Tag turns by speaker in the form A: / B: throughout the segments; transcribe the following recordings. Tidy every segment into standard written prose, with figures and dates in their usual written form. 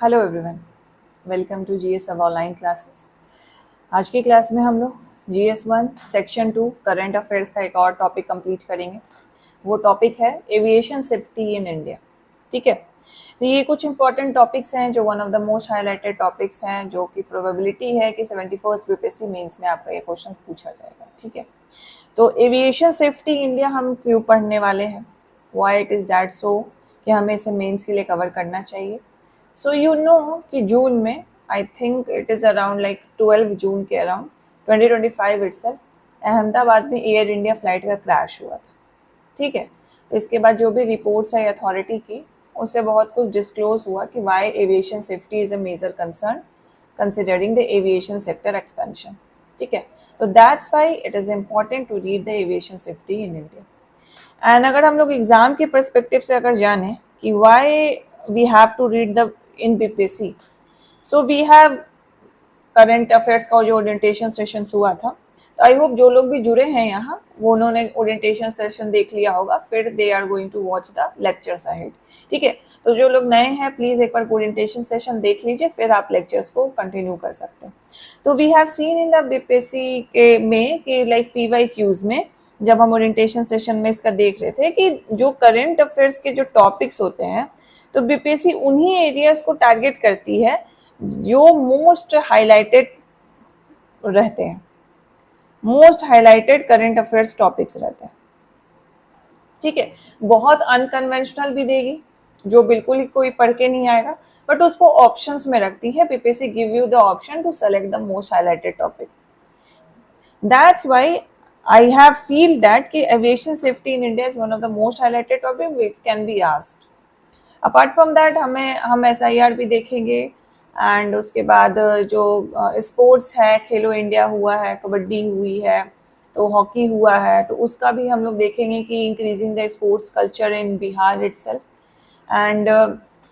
A: Hello everyone, welcome to GS अब online classes. आज की क्लास में हम लोग जीएस 1 सेक्शन 2 करंट अफेयर्स का एक और टॉपिक कंप्लीट करेंगे। वो टॉपिक है एविएशन सेफ्टी इन इंडिया। ठीक है, तो ये कुछ इंपॉर्टेंट टॉपिक्स हैं जो one of the most highlighted topics हैं, जो कि प्रोबेबिलिटी है कि 71st बीपीएससी मेंस में आपका ये क्वेश्चन पूछा जाएगा। ठीक है, तो एविएशन सेफ्टी इंडिया हम क्यों पढ़ने वाले हैं, why it is that so कि हमें इसे मेंस के लिए कवर करना चाहिए। सो यू नो कि जून में, I think it is around like 12 जून के अराउंड 2025 इटसेल्फ अहमदाबाद में एयर इंडिया फ्लाइट का क्रैश हुआ था। ठीक है, तो इसके बाद जो भी रिपोर्ट्स है अथॉरिटी की, उससे बहुत कुछ डिस्क्लोज हुआ कि why aviation safety is a major concern considering the aviation sector expansion. ठीक है, तो that's why it is important to read the aviation safety in India. And अगर हम लोग एग्जाम के परस्पेक्टिव से अगर जाने कि why we have to read the in BPSC, so we have current affairs का जो ओरिएंटेशन सेशन हुआ था, तो आई होप जो लोग भी जुड़े हैं यहाँ वो उन्होंने ओरिएंटेशन सेशन देख लिया होगा, फिर they are going to watch the lectures ahead. ठीक है, तो जो लोग नए हैं प्लीज़ एक बार ओरिएंटेशन सेशन देख लीजिए, फिर आप लेक्चर्स को कंटिन्यू कर सकते हैं। तो we have seen in the BPSC के में कि लाइक पीवाईक्यूज में जब हम ओरिएंटेशन सेशन में इसका देख रहे थे कि जो करंट अफेयर्स के जो टॉपिक्स होते हैं, तो बीपीएससी उन्हीं एरियाज को टारगेट करती है जो मोस्ट हाईलाइटेड रहते हैं, most highlighted current affairs topics रहते हैं। ठीक है, बहुत अनकन्वेंशनल भी देगी जो बिल्कुल ही कोई पढ़ के नहीं आएगा, बट उसको ऑप्शंस में रखती है। BPSC give you the option to select the most highlighted topic. That's why I have feel that कि aviation safety in India is one of the most highlighted topic which can be asked. Apart from that हम SIR भी देखेंगे, and उसके बाद जो sports है, खेलो India हुआ है, कबड्डी हुई है, तो हॉकी हुआ है, तो उसका भी हम लोग देखेंगे कि increasing the sports culture in Bihar itself. And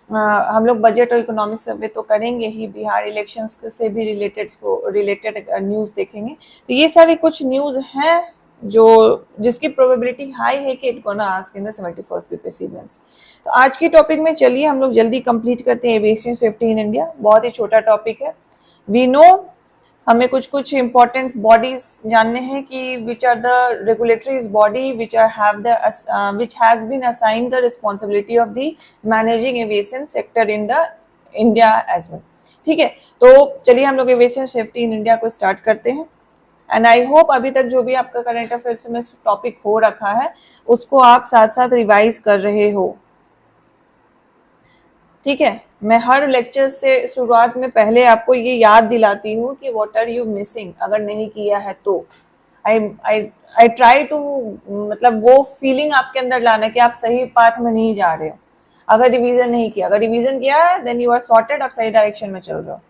A: हम लोग बजट और इकोनॉमिक सर्वे तो करेंगे ही, बिहार इलेक्शंस से भी रिलेटेड न्यूज़ देखेंगे। तो ये सारी कुछ न्यूज़ हैं जो जिसकी प्रोबेबिलिटी हाई है कि it gonna ask in the 71st BPSC mains. तो आज की टॉपिक में चलिए हम लोग जल्दी कंप्लीट करते हैं एविएशन सेफ्टी इन इंडिया। बहुत ही छोटा टॉपिक है। वी नो हमें कुछ कुछ इंपॉर्टेंट बॉडीज जानने हैं कि which are the regulatories body which has been assigned the responsibility of the managing aviation sector in the India as well. ठीक है, तो चलिए हम लोग एविएशन सेफ्टी इन इंडिया को स्टार्ट करते हैं। एंड आई होप अभी तक जो भी आपका करंट अफेयर्स में टॉपिक हो रखा है उसको आप साथ साथ रिवाइज कर रहे हो। ठीक है, मैं हर लेक्चर से शुरुआत में पहले आपको ये याद दिलाती हूँ कि व्हाट आर यू मिसिंग, अगर नहीं किया है तो आई आई आई ट्राई टू, मतलब वो फीलिंग आपके अंदर लाना कि आप सही पाथ में नहीं जा रहे हो। अगर रिवीजन नहीं किया, अगर रिवीजन किया है देन यू आर सॉर्टेड, आप सही डायरेक्शन में चल रहे हो।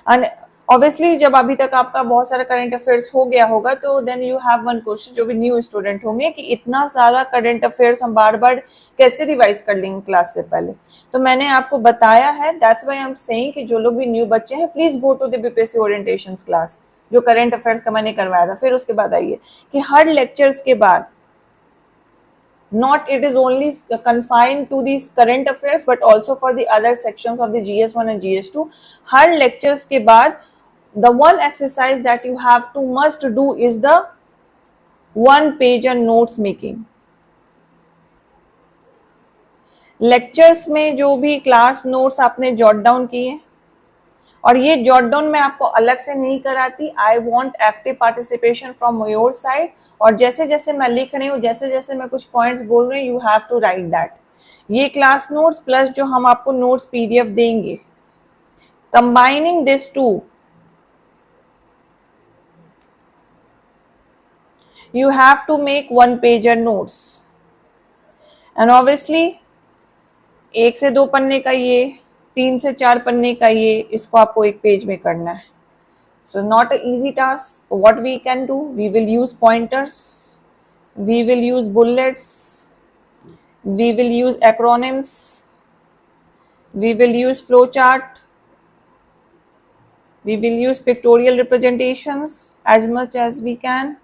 A: एंड ऑब्वियसली जब अभी तक आपका बहुत सारा करंट अफेयर्स हो गया होगा तो then you have one question, जो भी न्यू स्टूडेंट होंगे, कि इतना सारा करंट अफेयर्स हम बार बार कैसे रिवाइज कर लेंगे क्लास से पहले। तो मैंने आपको बताया है, that's why I am saying कि जो लोग भी न्यू बच्चे हैं please go to the BPSC orientation class, जो करंट अफेयर्स का मैंने करवाया था। फिर उसके बाद आइए कि हर लेक्चर्स के बाद, not it is only confined to these current affairs but also for the other sections of the GS1 and GS2, her lectures के बाद the one exercise that you have to must do is the one pager notes making. Lectures में जो भी class notes आपने jot down किए, और ये jot down मैं आपको अलग से नहीं कराती, I want active participation from your side. और जैसे जैसे मैं लिख रही हूँ, जैसे जैसे मैं कुछ पॉइंट्स बोल रही हूँ, you have to write that. ये क्लास नोट्स प्लस जो हम आपको नोट्स PDF देंगे, combining this two, you have to make one pager notes and obviously 1 से 2 पन्ने का ये, 3 से 4 पन्ने का ये, इसको आपको एक पेज में करना है। So not an easy task. What we can do, we will use pointers, we will use bullets, we will use acronyms, we will use flowchart, we will use pictorial representations as much as we can.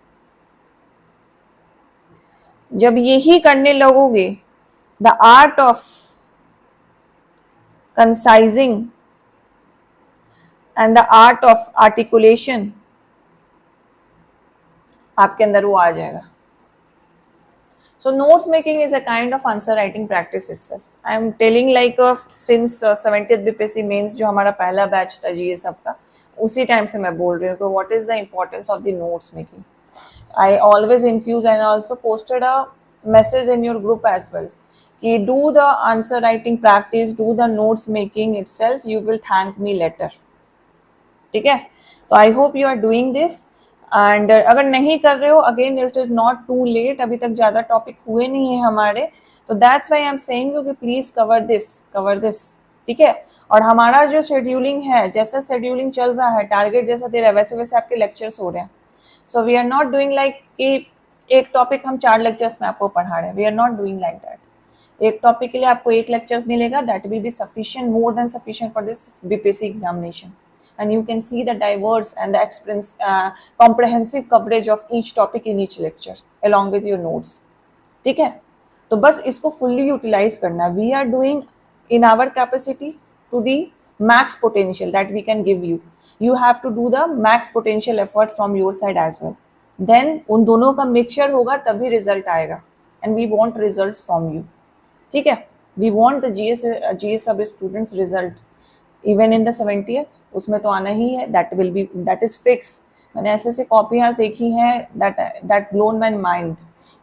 A: जब यही करने लगोगे, the art of concising and the art of articulation आपके अंदर वो आ जाएगा. So notes making is a kind of answer writing practice itself. I am telling like since 70th BPSC mains जो हमारा पहला बैच था जी सबका, उसी टाइम से मैं बोल रही हूँ कि what is the importance of the notes making. I always infuse and also posted a message in your group as well कि do the answer writing practice, do the notes making itself, you will thank me later. ठीक है, तो I hope you are doing this. And अगर नहीं कर रहे हो, again it is not too late, अभी तक ज़्यादा टॉपिक हुए नहीं है हमारे, तो that's why I am saying you कि प्लीज़ कवर दिस. ठीक है, और हमारा जो शेड्यूलिंग है, जैसा शेड्यूलिंग चल रहा है, टारगेट जैसा दे रहा है, वैसे वैसे आपके लेक्चर्स हो रहे हैं. So we are not doing like कि एक टॉपिक हम 4 लेक्चर्स में आपको पढ़ा रहे हैं. We are not doing like that. एक टॉपिक के लिए आपको 1 लेक्चर मिलेगा, that will be sufficient, more than sufficient for this BPSC examination. And you can see the diverse and the experience, comprehensive coverage of each topic in each lecture along with your notes. ठीक है, तो बस इसको fully utilize करना. We are doing in our capacity to the max potential that we can give you. You have to do the max potential effort from your side as well. Then उन दोनों का mixture होगा तभी result आएगा. And we want results from you. ठीक है, we want the GS sub students result even in the 70th. उसमें तो आना ही है. That is fix. मैंने ऐसे ऐसे कॉपियाँ देखी हैं दैट ब्लोन माई माइंड,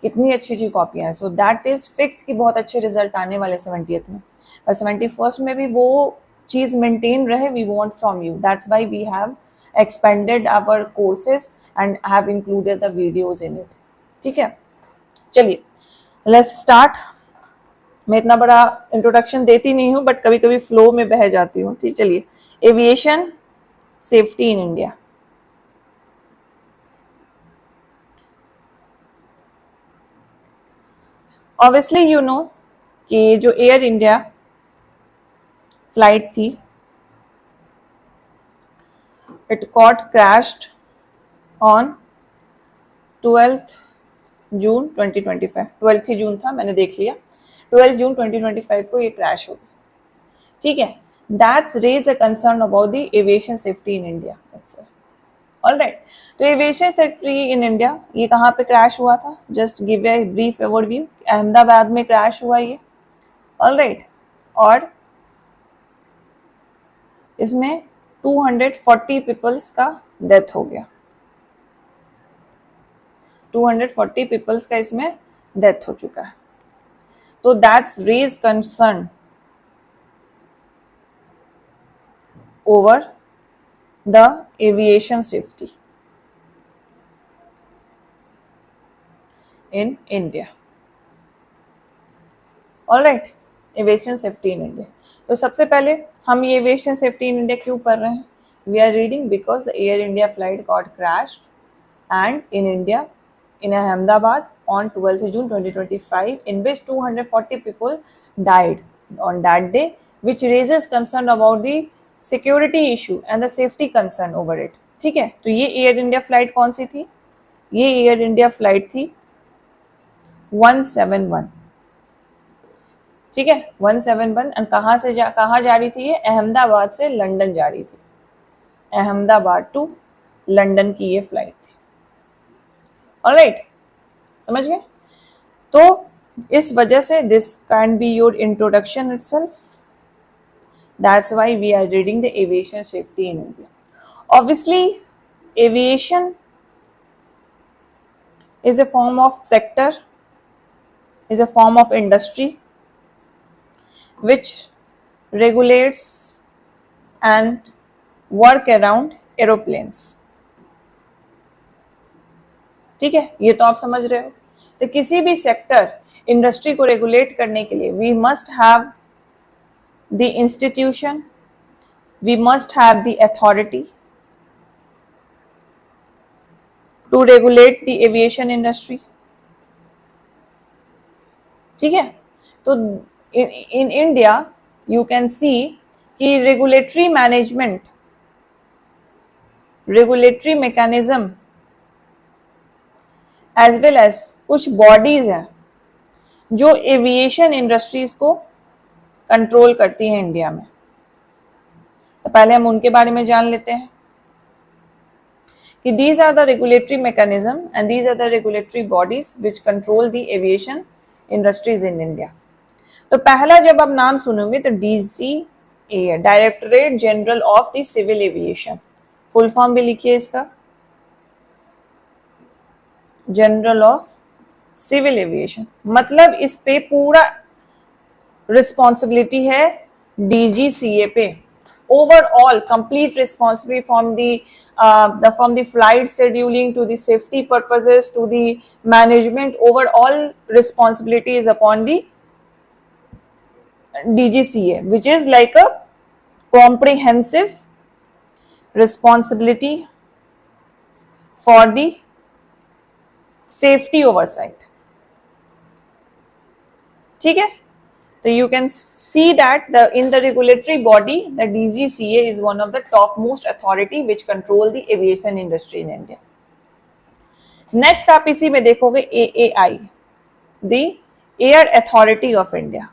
A: कितनी अच्छी अच्छी कॉपियाँ हैं. सो दैट इज फिक्स कि बहुत अच्छे रिजल्ट आने वाले 70th में. और 71st में भी वो चीज़ मेंटेन रहे, we want from you. That's why we have expanded our courses and have included the videos in it. ठीक है, चलिए लेट्स स्टार्ट. मैं इतना बड़ा इंट्रोडक्शन देती नहीं हूँ, बट कभी कभी फ्लो में बह जाती हूँ. ठीक, चलिए. Aviation safety in India. Obviously you know कि जो एयर इंडिया फ्लाइट थी, it got crashed on 12th June 2025. 12th ही जून था, मैंने देख लिया. 12 जून 2025 को ये क्रैश हो गया. ठीक है, that's raise a concern about the aviation safety in India itself. Alright, तो एविएशन सेफ्टी इन इंडिया ये कहाँ पे क्रैश हुआ था? Just give a brief overview. Ahmedabad में क्रैश हुआ ये. ऑलराइट, और इसमें 240 पीपल्स का डेथ हो गया. 240 पीपल्स का इसमें डेथ हो चुका है. तो that's raise concern over the aviation safety in India. All right, aviation safety in India. तो सबसे पहले हम ये aviation safety in India क्यों पढ़ रहे हैं? We are reading because the Air India flight got crashed and in India, in Ahmedabad on 12th June 2025, in which 240 people died on that day, which raises concern about the security issue and the safety concern over it. ठीक है, तो ये air India flight कौन सी थी? ये air India flight थी 171. ठीक है, 171. एंड कहाँ से कहाँ जा रही थी ये? अहमदाबाद से लंदन जा रही थी. अहमदाबाद टू लंदन की ये फ्लाइट थी. ऑलराइट, समझ गए? तो इस वजह से this can be your introduction itself. That's why we are reading the aviation safety in India. Obviously, aviation is a form of sector, is a form of industry which regulates and work around aeroplanes. ठीक है, ये तो आप समझ रहे हो. तो किसी भी सेक्टर, इंडस्ट्री को रेगुलेट करने के लिए we must have the institution, we must have the authority to regulate the aviation industry. ठीक है, तो in India you can see कि regulatory management, regulatory mechanism as well as कुछ bodies हैं जो aviation industries को कंट्रोल करती है इंडिया में. तो पहले हम उनके बारे में जान लेते हैं कि these are the regulatory mechanism and these are the regulatory bodies which control the aviation industries in India. तो पहला जब आप नाम सुनोगे तो DGA, directorate general of the civil aviation, full form भी लिखिए इसका, जनरल ऑफ सिविल एविएशन, मतलब इस पे पूरा रिस्पॉन्सिबिलिटी है DGCA पे, overall complete responsibility from the flight scheduling to the safety purposes to the management, overall responsibility is upon the DGCA, which is like a comprehensive responsibility for the safety oversight. ठीक है, so you can see that in the regulatory body the DGCA is one of the topmost authority which control the aviation industry in India. Next आप इसी में देखोगे AAI, the Air Authority of India.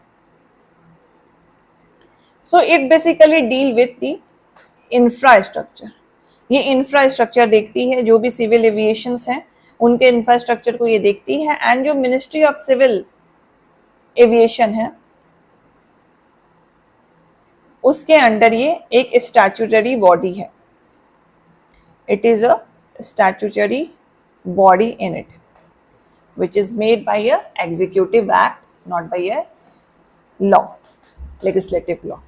A: So it basically deal with the infrastructure. ये infrastructure देखती है, जो भी civil aviations हैं उनके इंफ्रास्ट्रक्चर को ये देखती है, एंड जो मिनिस्ट्री ऑफ सिविल एविएशन है उसके अंडर ये एक स्टैट्यूटरी बॉडी है. It is a statutory body in it which is made by a executive act, not by a law, legislative law.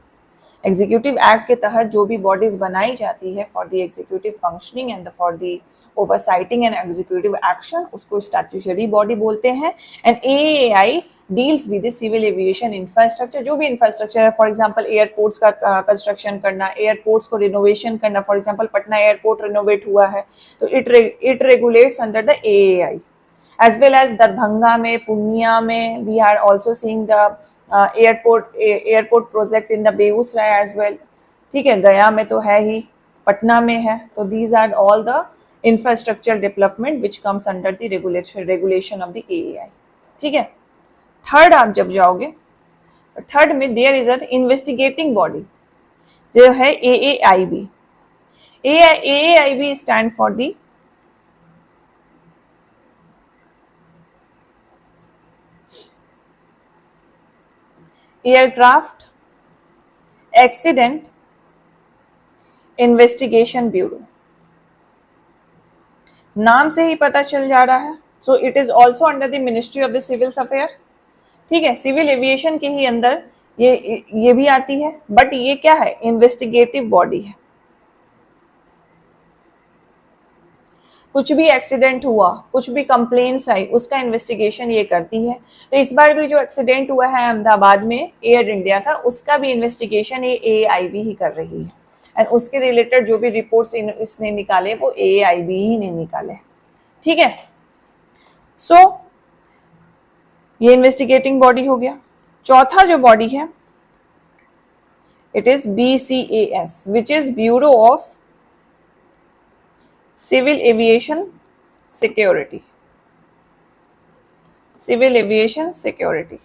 A: Executive act के तहत जो भी बॉडीज बनाई जाती है for the executive functioning and for the oversighting and executive action, उसको statutory body बोलते हैं. And AAI deals with the civil aviation infrastructure, जो भी इंफ्रास्ट्रक्चर है, फॉर एग्जांपल एयरपोर्ट्स का कंस्ट्रक्शन करना, एयरपोर्ट्स को रिनोवेशन करना. For example Patna airport renovate हुआ है तो it regulates under the AAI. as well as Darbhanga में, पूर्णिया में, we are also seeing the airport project in the Begusarai as well. ठीक है, गया में तो है ही, पटना में है. तो these are all the infrastructure development which comes under the regulation of the AAI. ठीक है. थर्ड आप जब जाओगे तो थर्ड में there is an investigating body जो है AAIB. AAIB stand for the aircraft accident investigation bureau. नाम से ही पता चल जा रहा है. So it is also under the ministry of the civil affair. ठीक है, सिविल एविएशन के ही अंदर ये भी आती है, बट ये क्या है, इन्वेस्टिगेटिव बॉडी है. कुछ भी एक्सीडेंट हुआ, कुछ भी कंप्लेंट्स आई, उसका इन्वेस्टिगेशन ये करती है. तो इस बार भी जो एक्सीडेंट हुआ है अहमदाबाद में एयर इंडिया का, उसका भी इन्वेस्टिगेशन ये AAIB ही कर रही है. एंड उसके रिलेटेड जो भी रिपोर्ट्स इसने निकाले वो AAIB ही ने निकाले. ठीक है, सो ये इन्वेस्टिगेटिंग बॉडी हो गया. चौथा जो बॉडी है it is BCAS, which is bureau of civil aviation security. Civil aviation security,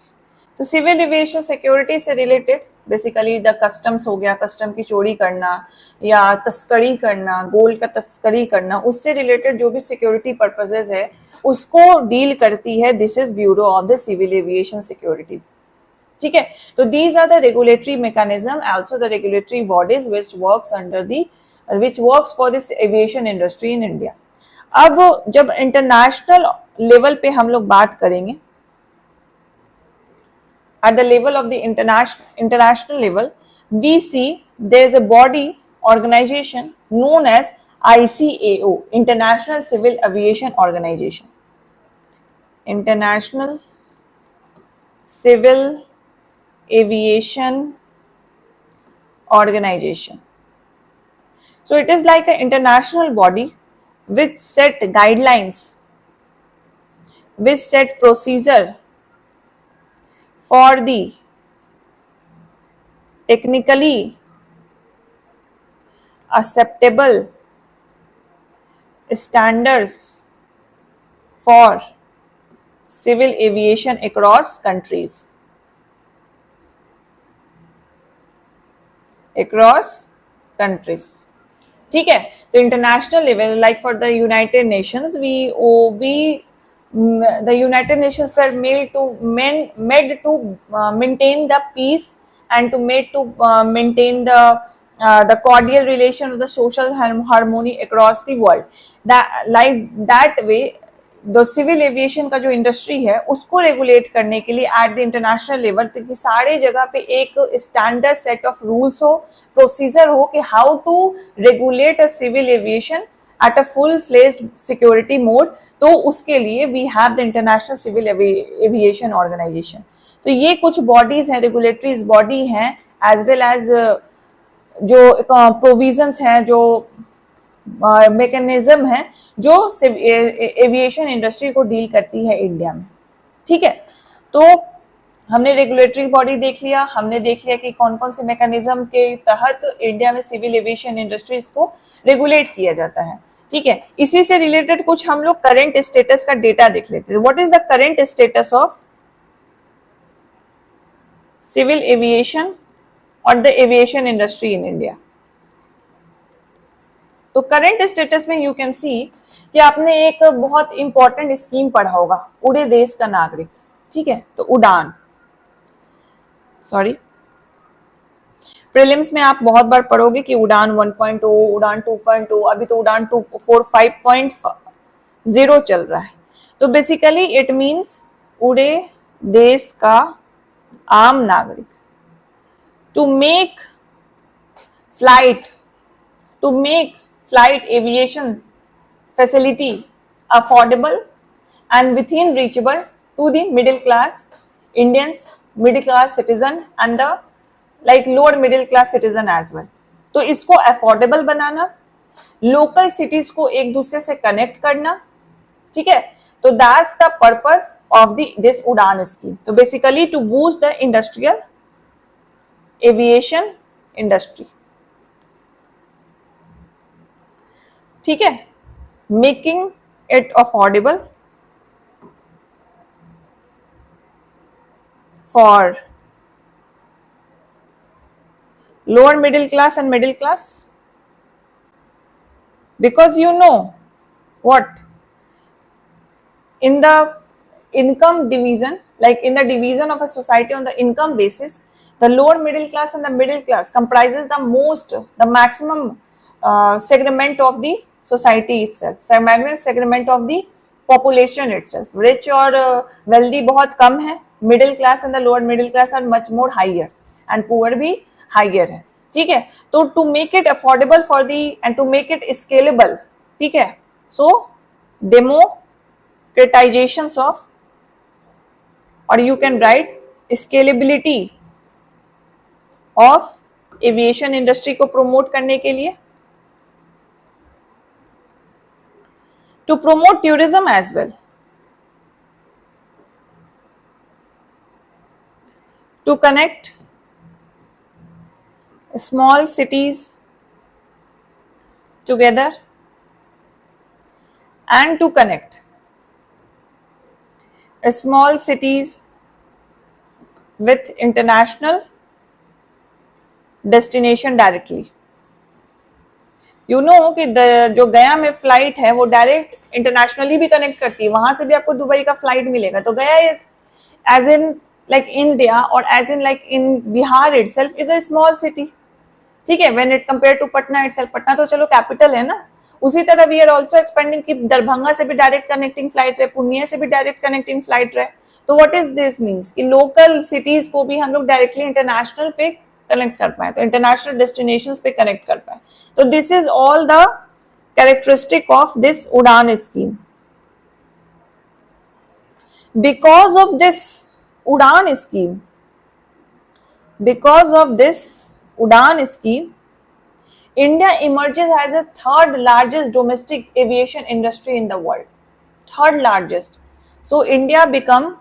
A: तो सिविल एविएशन सिक्योरिटी से रिलेटेड बेसिकली द कस्टम्स हो गया, कस्टम की चोरी करना या तस्करी करना, गोल्ड का तस्करी करना, उससे रिलेटेड जो भी सिक्योरिटी पर्पसेस है उसको डील करती है. This is bureau of the civil aviation security. ठीक है, तो these are the regulatory mechanism, also the regulatory bodies which works under the which works for this aviation industry in India. अब जब international level पे हम लोग बात करेंगे, at the level of the international level, we see there is a body organization known as ICAO, International Civil Aviation Organization. International Civil Aviation Organization. So it is like an international body which set guidelines, which set procedure for the technically acceptable standards for civil aviation across countries. Across countries. ठीक है, तो international level like for the United Nations we the United Nations were made to maintain the peace and to maintain the cordial relation of the social harmony across the world. That way the civil aviation का जो industry है उसको regulate करने के लिए at the international level कि सारे जगह पे एक स्टैंडर्ड सेट ऑफ रूल्स हो, प्रोसीजर हो कि how to regulate a civil aviation at a full fledged security mode. तो उसके लिए we have the International Civil Aviation Organization. तो ये कुछ बॉडीज हैं, रेगुलेटरीज बॉडी हैं, एज वेल एज जो प्रोविजंस हैं, जो मैकेनिज्म है जो एविएशन इंडस्ट्री को डील करती है इंडिया में। ठीक है, तो हमने रेगुलेटरी बॉडी देख लिया, हमने देख लिया कि कौन कौन से मैकेनिज्म के तहत इंडिया में सिविल एविएशन इंडस्ट्रीज को रेगुलेट किया जाता है। ठीक है, इसी से रिलेटेड कुछ हम लोग करंट स्टेटस का डेटा देख लेते हैं। What is the current status of civil aviation और the aviation industry in India. तो करंट स्टेटस में यू कैन सी कि आपने एक बहुत इंपॉर्टेंट स्कीम पढ़ा होगा, उड़े देश का नागरिक। ठीक है, तो उड़ान, सॉरी प्रीलिम्स में आप बहुत बार पढ़ोगे कि उड़ान 1.0, उड़ान 2.0, अभी तो उड़ान 5.0 चल रहा है। तो बेसिकली इट मींस उड़े देश का आम नागरिक। To make flight aviation facility affordable and within reachable to the middle class Indians, middle class citizen and the like lower middle class citizen as well। तो इसको अफोर्डेबल बनाना, लोकल सिटीज को एक दूसरे से कनेक्ट करना। ठीक है, तो that's the purpose of this UDAN scheme. तो basically to boost the industrial aviation industry. ठीक है, making it affordable for lower middle class and middle class, because you know what, in the income division, like in the division of a society on the income basis, the lower middle class and the middle class comprises the maximum segment of the society itself, segment of the population itself। rich और wealthy बहुत कम है, middle class and the lower middle class are much more higher and poor भी higher है। ठीक है, तो to make it affordable for the end to make it scalable. ठीक है, सो डेमोक्रेटाइजेशन ऑफ, और you can write scalability of aviation industry को promote करने के लिए, to promote tourism as well, to connect small cities together and to connect small cities with international destination directly। you know कि जो गया में flight है वो डायरेक्ट इंटरनेशनली भी कनेक्ट करती है, वहां से भी आपको दुबई का फ्लाइट मिलेगा। तो Gaya is as in like India और as in like in Bihar itself is a small city. ठीक है, when it compare to Patna itself, Patna तो चलो कैपिटल है ना। उसी तरह वी आर आल्सो एक्सपेंडिंग कि दरभंगा से भी डायरेक्ट कनेक्टिंग फ्लाइट रहे, पूर्णिया से भी डायरेक्ट कनेक्टिंग फ्लाइट रहे। तो व्हाट इज दिस मींस कि लोकल सिटीज को भी हम लोग डायरेक्टली इंटरनेशनल पे कनेक्ट कर पाए, तो इंटरनेशनल डेस्टिनेशंस पे कनेक्ट कर पाए। तो this is all the characteristic of this UDAN scheme. Because of this UDAN scheme, because of this Udan scheme, India emerges as a third largest domestic aviation industry in the world, third largest। So India become,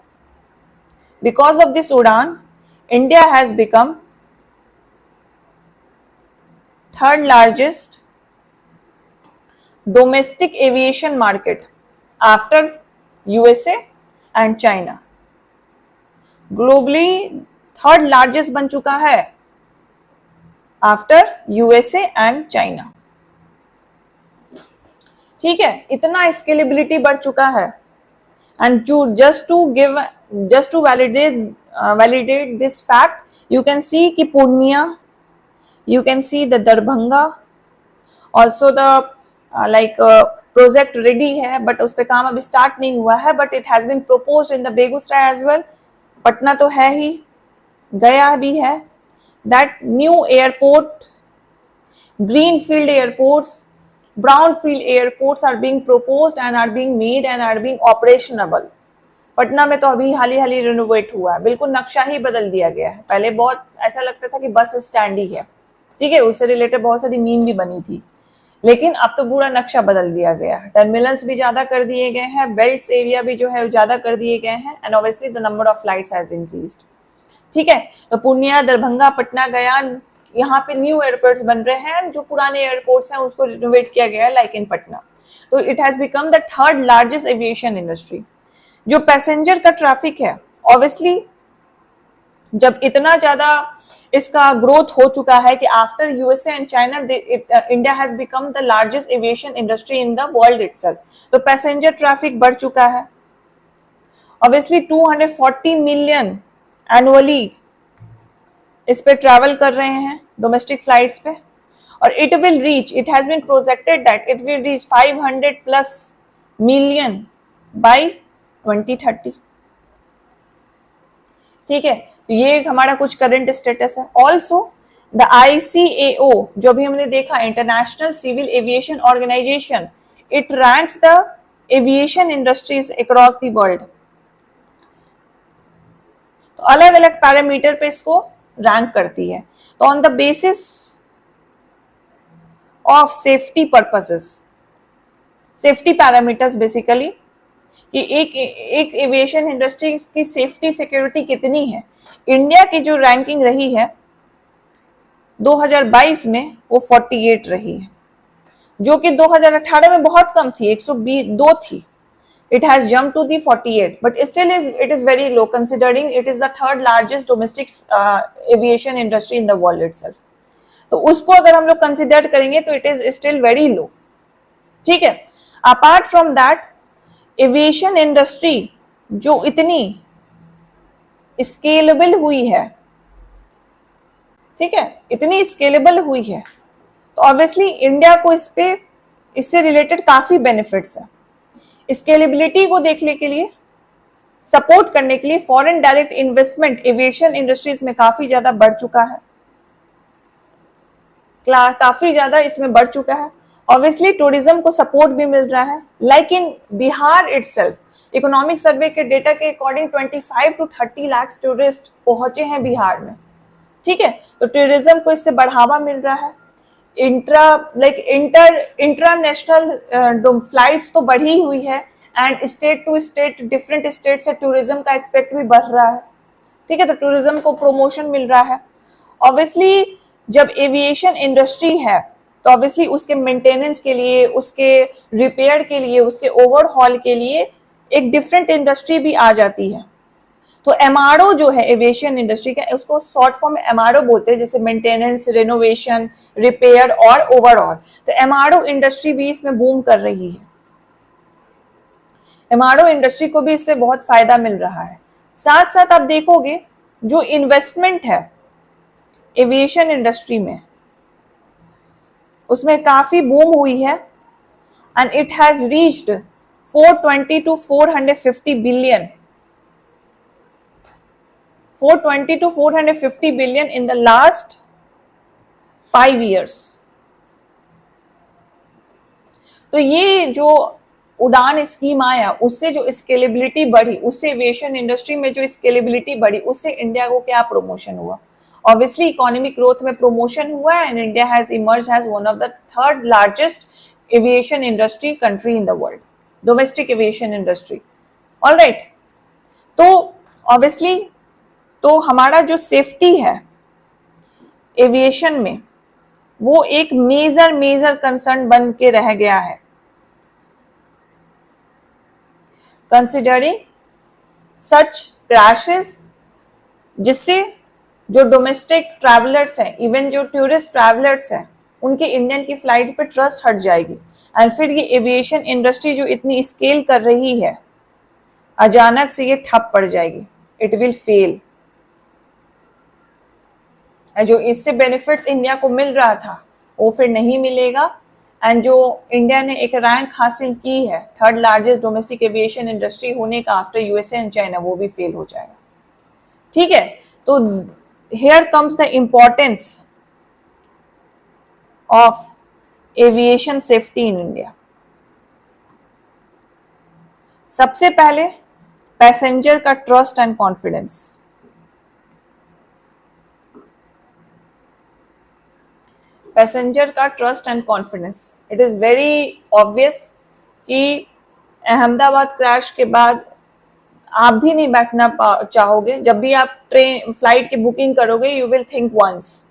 A: because of this Udan, India has become third largest domestic aviation market after USA and China। Globally third largest बन चुका है after USA and China. ठीक है, इतना scalability बढ़ चुका है। And just to validate this fact, you can see कि Purnia, you can see the Darbhanga, also the project ready है बट उस पर काम अभी स्टार्ट नहीं हुआ है, but it has been proposed in the Begusarai as well. Patna तो है ही, गया भी है। That new airport, green field airports, brown field airports are being proposed and are being made and are being operationable। Patna में तो अभी हाल ही रिनोवेट हुआ है, बिल्कुल नक्शा ही बदल दिया गया है। पहले बहुत ऐसा लगता था कि बस स्टैंड ही है, ठीक है, उससे रिलेटेड बहुत सारी मीम भी बनी थी, लेकिन अब तो पूरा नक्शा बदल दिया गया है। टर्मिनल्स भी ज्यादा कर दिए गए हैं, बेल्ट्स एरिया भी जो है ज्यादा कर दिए गए हैं, and obviously the number of flights has increased. ठीक है, तो पूर्णिया, दरभंगा, पटना, गया, यहाँ पे न्यू एयरपोर्ट्स बन रहे हैं। जो पुराने एयरपोर्ट्स हैं उसको रिनोवेट किया गया है, लाइक इन पटना। तो it has become the third largest aviation industry. जो पैसेंजर का ट्रैफिक है, ऑब्वियसली जब इतना ज्यादा इसका ग्रोथ हो चुका है कि after USA and China India has become the largest aviation industry in the world itself. तो पैसेंजर ट्रैफिक बढ़ चुका है। ऑब्वियसली 240 मिलियन एनुअली इस पे ट्रैवल कर रहे हैं डोमेस्टिक फ्लाइट्स पे, और it will reach, it has been projected that it will reach 500+ million by 2030। ठीक है, तो ये हमारा कुछ करंट स्टेटस है। ऑल्सो द ICAO, जो भी हमने देखा, International Civil Aviation Organization, it ranks the aviation industries across the world. तो अलग अलग पैरामीटर पे इसको रैंक करती है। तो on the basis of safety purposes, safety parameters basically, कि एक एविएशन इंडस्ट्री की सेफ्टी सिक्योरिटी कितनी है। इंडिया की जो रैंकिंग रही है 2022 में वो 48 रही है, जो कि 2018 में बहुत कम थी, 122 थी। It has jumped to the 48, but still it is very low considering it is the third largest domestic aviation industry in the world itself. तो उसको अगर हम लोग कंसिडर करेंगे तो it is still very low। ठीक है, apart from that, aviation industry जो इतनी स्केलेबल हुई है, ठीक है, इतनी स्केलेबल हुई है, तो ऑब्वियसली इंडिया को इससे रिलेटेड काफी बेनिफिट्स है। स्केलेबिलिटी को देखने के लिए, सपोर्ट करने के लिए foreign direct investment aviation industries में काफी ज्यादा बढ़ चुका है, काफी ज्यादा इसमें बढ़ चुका है। ऑब्वियसली टूरिज्म को सपोर्ट भी मिल रहा है। Like in Bihar itself, economic survey के डेटा के अकॉर्डिंग 25 to 30 लाख टूरिस्ट पहुंचे हैं बिहार में। ठीक है, तो टूरिज्म को इससे बढ़ावा मिल रहा है। इंटरनेशनल फ्लाइट्स तो बढ़ी हुई है, and state to state, different state से टूरिज्म का एक्सपेक्ट भी बढ़ रहा है। ठीक है, तो टूरिज्म को प्रमोशन मिल रहा है। ऑब्वियसली जब एविएशन इंडस्ट्री है तो ऑब्वियसली उसके मेंटेनेंस के लिए, उसके रिपेयर के लिए, उसके ओवरहॉल के लिए एक डिफरेंट इंडस्ट्री भी आ जाती है। तो MRO जो है एविएशन इंडस्ट्री का, उसको शॉर्ट फॉर्म में MRO बोलते हैं, जैसे मेंटेनेंस, रिनोवेशन, रिपेयर और ओवरऑल। तो MRO इंडस्ट्री भी इसमें बूम कर रही है। MRO इंडस्ट्री को भी इससे बहुत फायदा मिल रहा है। साथ साथ आप देखोगे जो इन्वेस्टमेंट है एविएशन इंडस्ट्री में, उसमें काफी बूम हुई है, and it has reached 420 to 450 billion 420 to 450 billion in the last 5 years। तो ये जो उड़ान स्कीम आया, उससे जो स्केलेबिलिटी बढ़ी, उससे एविएशन इंडस्ट्री में जो स्केलेबिलिटी बढ़ी, उससे इंडिया को क्या प्रमोशन हुआ। ऑब्वियसली इकोनॉमिक ग्रोथ में प्रमोशन हुआ, and India has emerge as one of the third largest aviation industry country in the world, domestic aviation industry. Alright, तो ऑब्वियसली तो हमारा जो सेफ्टी है एविएशन में, वो एक मेजर कंसर्न बन के रह गया है, कंसिडरिंग सच क्रैशेस, जिससे जो डोमेस्टिक ट्रैवलर्स हैं, इवन जो टूरिस्ट ट्रैवलर्स हैं, उनके इंडियन की फ्लाइट पे ट्रस्ट हट जाएगी। एंड फिर ये एविएशन इंडस्ट्री जो इतनी स्केल कर रही है, अचानक से ये ठप पड़ जाएगी, इट विल फेल। जो इससे बेनिफिट्स इंडिया को मिल रहा था वो फिर नहीं मिलेगा। एंड जो इंडिया ने एक रैंक हासिल की है third largest domestic aviation industry होने का आफ्टर यूएसए एंड चाइना, वो भी फेल हो जाएगा। ठीक है, तो here comes the importance of aviation safety in India. सबसे पहले पैसेंजर का ट्रस्ट एंड कॉन्फिडेंस। पैसेंजर का trust and confidence, it is very obvious कि अहमदाबाद क्रैश के बाद आप भी नहीं बैठना चाहोगे। जब भी आप ट्रेन फ्लाइट की बुकिंग करोगे यू विल थिंक वंस,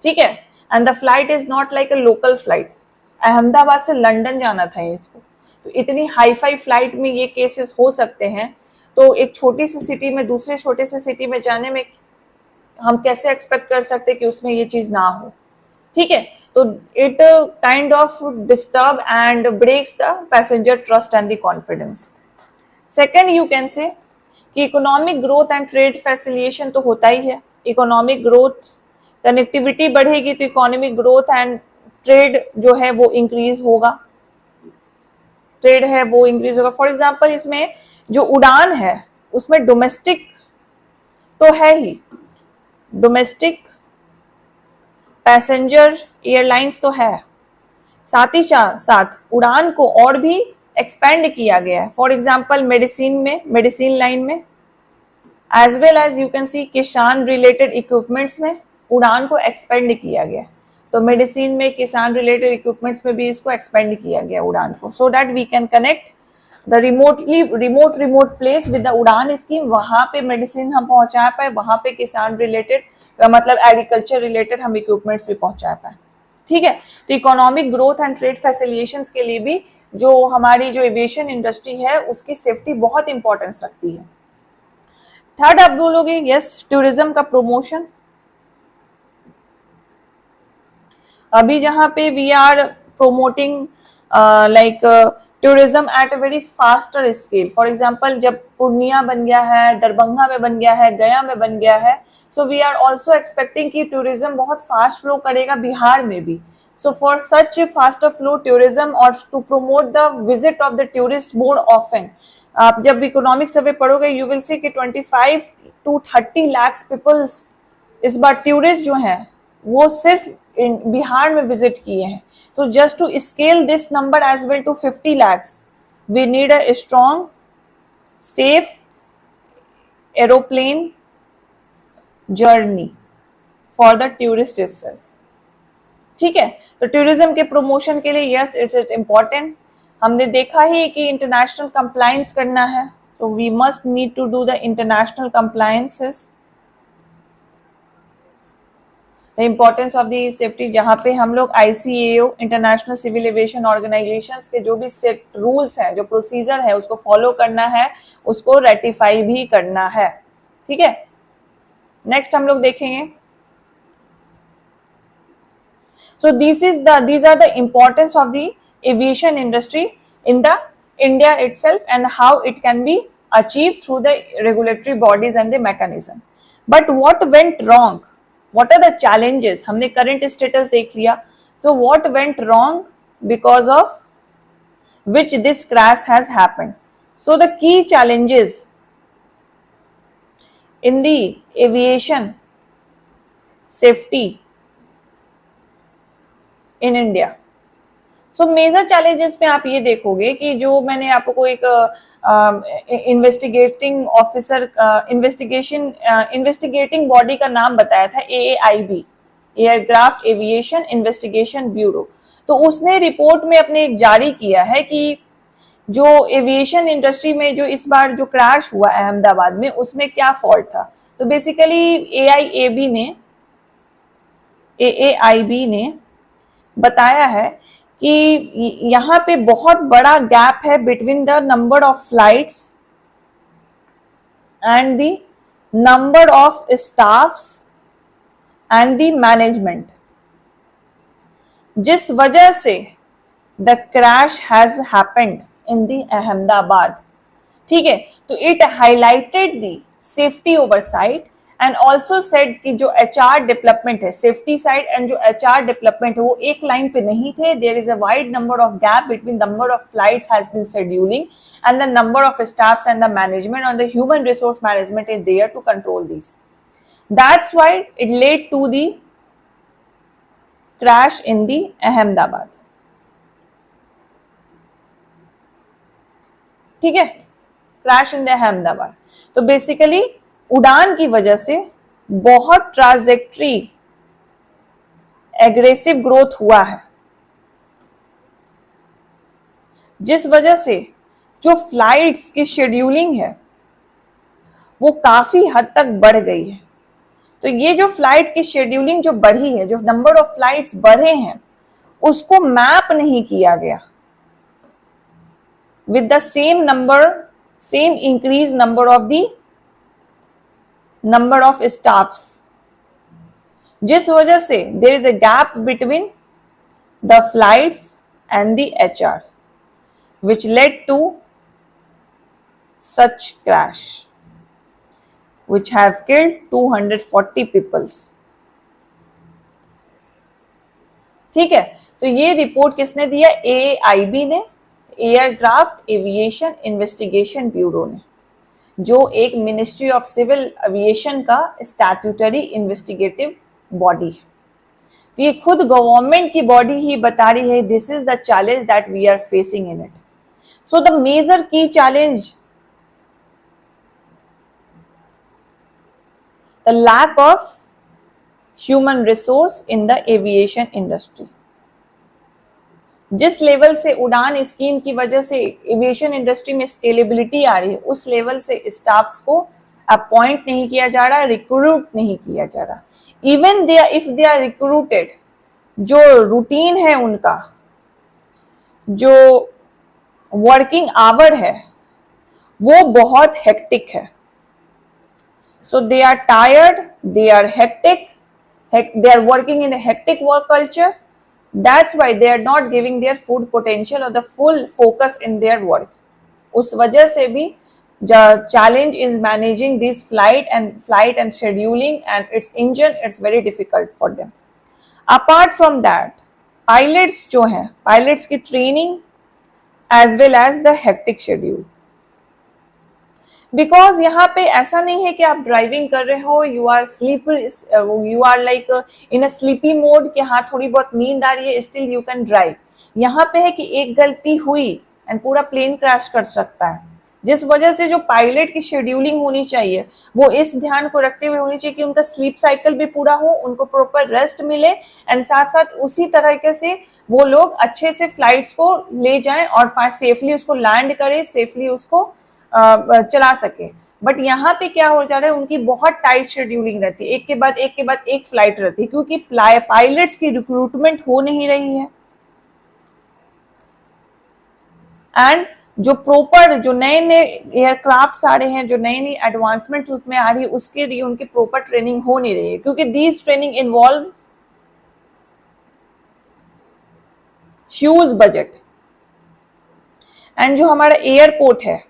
A: ठीक है। And the flight is not like a local flight. Ahmedabad से लंदन जाना था इसको, तो इतनी हाई फाई फ्लाइट में ये केसेस हो सकते हैं। तो एक छोटी सी सिटी में दूसरे छोटे से सिटी में जाने में हम कैसे एक्सपेक्ट कर सकते कि उसमें ये चीज ना हो, ठीक है। तो it kind of disturb and breaks the passenger trust and the confidence. Second you can say कि economic growth and trade facilitation तो होता ही है। इकोनॉमिक ग्रोथ, कनेक्टिविटी बढ़ेगी तो इकोनॉमिक ग्रोथ एंड ट्रेड जो है वो इंक्रीज होगा, ट्रेड है वो इंक्रीज होगा। फॉर एग्जांपल इसमें जो उड़ान है उसमें डोमेस्टिक तो है ही, डोमेस्टिक पैसेंजर एयरलाइंस तो है, साथ ही साथ उड़ान को और भी एक्सपेंड किया गया है। फॉर एग्जांपल मेडिसिन में, मेडिसिन लाइन में, as well as you can see किसान रिलेटेड इक्विपमेंट्स में उड़ान को एक्सपेंड किया गया। तो मेडिसिन में, किसान रिलेटेड इक्विपमेंट्स में भी इसको एक्सपेंड किया गया उड़ान को, so that we can connect the remote place with the UDAN scheme. वहां पे मेडिसिन हम पहुंचा पाए, वहां पे किसान रिलेटेड मतलब एग्रीकल्चर रिलेटेड हम इक्विपमेंट्स भी पहुंचा पाए, ठीक है। तो इकोनॉमिक ग्रोथ एंड ट्रेड फैसिलिटेशंस के लिए भी जो हमारी जो एविएशन इंडस्ट्री है उसकी सेफ्टी बहुत इंपॉर्टेंस रखती है। थर्ड आप बोलोगे यस, टूरिज्म का प्रमोशन। अभी जहां पे we are promoting like tourism at a very faster scale. For example जब पूर्णिया बन गया है, दरभंगा में बन गया है, गया में बन गया है, so we are also expecting कि टूरिज्म बहुत फास्ट फ्लो करेगा बिहार में भी। So for such a faster flow tourism or to promote the visit of the tourist more often, आप जब इकोनॉमिक सर्वे पढ़ोगे you will see कि 25 to 30 lakhs people इस बार टूरिस्ट जो हैं वो सिर्फ बिहार में विजिट किए हैं। तो just to scale this number as well to 50 lakhs we need a strong safe aeroplane journey for the tourist itself, ठीक है। तो टूरिज्म के प्रमोशन के लिए यस इट्स इम्पोर्टेंट। हमने देखा ही कि इंटरनेशनल कंप्लायंस करना है, so we must need to do the international compliances. The importance of the safety, जहाँ पे हम लोग ICAO International Civil Aviation Organizations के जो भी सेट रूल्स हैं, जो प्रोसीजर है उसको फॉलो करना है, उसको रेटिफाई भी करना है, ठीक है। नेक्स्ट हम लोग देखेंगे। So these are the importance of the aviation industry in the India itself and how it can be achieved through the regulatory bodies and the mechanism. But what went wrong? What are the challenges? हमने current status देख लिया. So what went wrong because of which this crash has happened? So the key challenges in the aviation safety in India. So major challenges में आप ये देखोगे कि जो मैंने आपको एक इन्वेस्टिगेटिंग ऑफिसर इन्वेस्टिगेटिंग बॉडी का नाम बताया था, AAIB, aircraft aviation investigation bureau. तो उसने रिपोर्ट में अपने एक जारी किया है कि जो एविएशन इंडस्ट्री में जो इस बार जो क्रैश हुआ अहमदाबाद में उसमें क्या फॉल्ट था। तो बेसिकली AAIB ने बताया है कि यहाँ पे बहुत बड़ा गैप है between the number of flights and the number of staffs and the management, जिस वजह से the crash has happened in the Ahmedabad. ठीक है, तो it highlighted the safety oversight and also said कि जो HR डेवलपमेंट है, सेफ्टी साइड एंड जो HR डेवलपमेंट है वो एक लाइन पे नहीं थे। There is a wide number of gap between number of flights has been scheduling and the number of staffs and the management और the human resource management is there to control this. That's why it led to the crash in the Ahmedabad. ठीक है, crash in the Ahmedabad. तो basically उड़ान की वजह से बहुत ट्रांजैक्टरी aggressive growth हुआ है, जिस वजह से जो फ्लाइट्स की शेड्यूलिंग है वो काफी हद तक बढ़ गई है। तो ये जो फ्लाइट की शेड्यूलिंग जो बढ़ी है, जो नंबर ऑफ फ्लाइट्स बढ़े हैं, उसको मैप नहीं किया गया with the same increase number of the number of staffs, जिस वजह से there is a gap between the flights and the HR which led to such crash which have killed 240 peoples। ठीक है, तो ये रिपोर्ट किसने दिया? AAIB ने, एयरक्राफ्ट एविएशन इन्वेस्टिगेशन ब्यूरो ने, जो एक मिनिस्ट्री ऑफ सिविल एविएशन का स्टैट्यूटरी इन्वेस्टिगेटिव बॉडी है। तो ये खुद गवर्नमेंट की बॉडी ही बता रही है this is the challenge that we are facing in it. So the major key challenge, the lack of human resource in the aviation industry. जिस लेवल से उड़ान स्कीम की वजह से एविएशन इंडस्ट्री में स्केलेबिलिटी आ रही है, उस लेवल से स्टाफ्स को अपॉइंट नहीं किया जा रहा, रिक्रूट नहीं किया जा रहा। Even they if they are recruited, जो रूटीन है उनका, जो वर्किंग आवर है, वो बहुत हेक्टिक है। So they are tired, they are hectic, they are working in a hectic work culture. That's why they are not giving their full potential or the full focus in their work. उस वजह से भी the challenge is managing this flight and scheduling and its engine, it's very difficult for them. Apart from that, pilots जो हैं, pilots की training as well as the hectic schedule. Because यहाँ पे ऐसा नहीं है कि आप ड्राइविंग कर रहे हो, you are like in a sleepy mode कि हाँ थोड़ी बहुत नींद आ रही है, स्टिल यू कैन ड्राइव। यहाँ पे है कि एक गलती हुई एंड पूरा प्लेन क्रैश कर सकता है, जिस वजह से जो पायलट की शेड्यूलिंग होनी चाहिए वो इस ध्यान को रखते हुए होनी चाहिए कि उनका स्लीप साइकिल भी पूरा हो, उनको प्रॉपर रेस्ट मिले एंड साथ साथ उसी तरीके से वो लोग अच्छे से फ्लाइट्स को ले जाएं और सेफली उसको लैंड करें, सेफली उसको चला सके। बट यहाँ पे क्या हो जा रहा है, उनकी बहुत टाइट शेड्यूलिंग रहती है, एक के बाद एक फ्लाइट रहती है, क्योंकि पायलट्स की रिक्रूटमेंट हो नहीं रही है। एंड जो प्रॉपर जो नए नए एयरक्राफ्ट आ रहे हैं, जो नई नई एडवांसमेंट उसमें आ रही है, उसके लिए उनकी प्रॉपर ट्रेनिंग हो नहीं रही है, क्योंकि this training involve huge budget. And जो हमारा एयरपोर्ट है,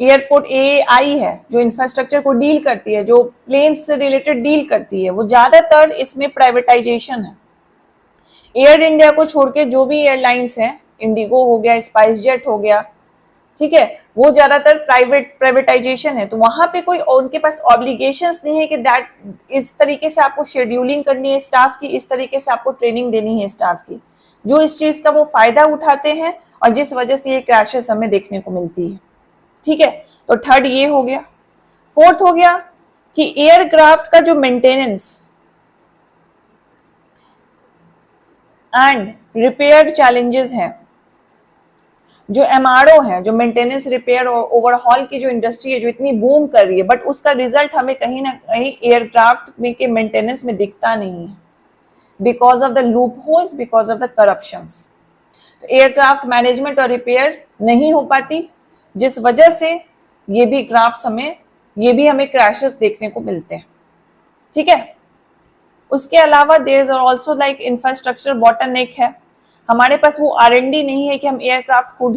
A: एयरपोर्ट AAI है, जो इंफ्रास्ट्रक्चर को डील करती है, जो प्लेन्स से रिलेटेड डील करती है, वो ज्यादातर इसमें प्राइवेटाइजेशन है। एयर इंडिया को छोड़ के जो भी एयरलाइंस हैं, इंडिगो हो गया, स्पाइस जेट हो गया, ठीक है, वो ज्यादातर प्राइवेटाइजेशन है। तो वहां पे कोई उनके पास ऑब्लिगेशंस नहीं है कि दैट इस तरीके से आपको शेड्यूलिंग करनी है स्टाफ की, इस तरीके से आपको ट्रेनिंग देनी है स्टाफ की। जो इस चीज का वो फायदा उठाते हैं और जिस वजह से ये क्रैशेस हमें देखने को मिलती है। ठीक है, तो थर्ड ये हो गया। फोर्थ हो गया कि एयरक्राफ्ट का जो मेंटेनेंस एंड रिपेयर चैलेंजेस हैं, जो MRO है, जो मेंटेनेंस रिपेयर और ओवरहॉल की जो इंडस्ट्री है, जो इतनी बूम कर रही है, बट उसका रिजल्ट हमें कहीं ना कहीं एयरक्राफ्ट में के मेंटेनेंस में दिखता नहीं है, because of the loop holes, because of the corruptions. तो एयरक्राफ्ट मैनेजमेंट और रिपेयर नहीं हो पाती, जिस वजह से ये भी हमें क्रैशेस देखने को मिलते हैं। ठीक है, उसके अलावा there is also like infrastructure bottleneck है, हमारे पास वो R&D नहीं है कि हम एयरक्राफ्ट खुद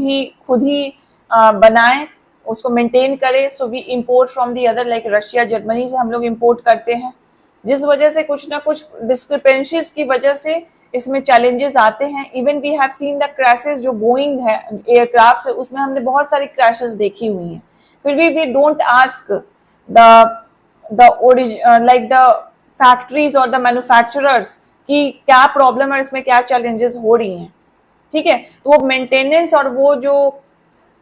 A: ही बनाएं, उसको मेंटेन करें। So we import from the other, like Russia Germany से हम लोग इंपोर्ट करते हैं, जिस वजह से कुछ ना कुछ डिस्क्रिपेंसीज की वजह से इसमें चैलेंजेस आते हैं। Even we have seen the crashes, जो बोइंग है एयरक्राफ्ट, उसमें हमने बहुत सारी क्रैशेस देखी हुई हैं, फिर भी we don't ask like the factories और द मैन्युफैक्चरर्स कि क्या प्रॉब्लम है, इसमें क्या चैलेंजेस हो रही हैं, ठीक है। तो वो मेंटेनेंस और वो जो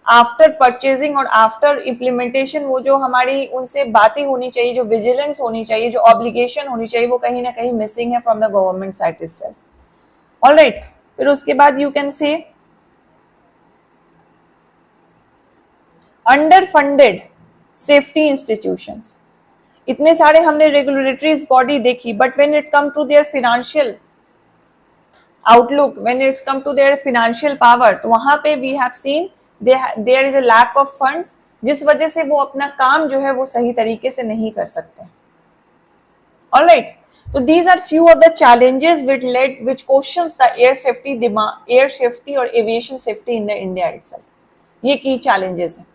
A: आफ्टर परचेजिंग और आफ्टर इम्प्लीमेंटेशन, वो जो हमारी उनसे बातें होनी चाहिए, जो विजिलेंस होनी चाहिए, जो ऑब्लिगेशन होनी चाहिए, वो कहीं ना कहीं मिसिंग है from the government side itself. Alright, फिर उसके बाद you can say underfunded safety institutions. इतने सारे हमने रेगुलेटरी बॉडी देखी, but when it come to their financial outlook, when it's come to their financial power, तो वहां पे we have seen there is a lack of funds, जिस वजह से वो अपना काम जो है वो सही तरीके से नहीं कर सकते। ऑलराइट, तो these are few of the challenges which questions the air safety और aviation safety in the India itself. ये की challenges हैं।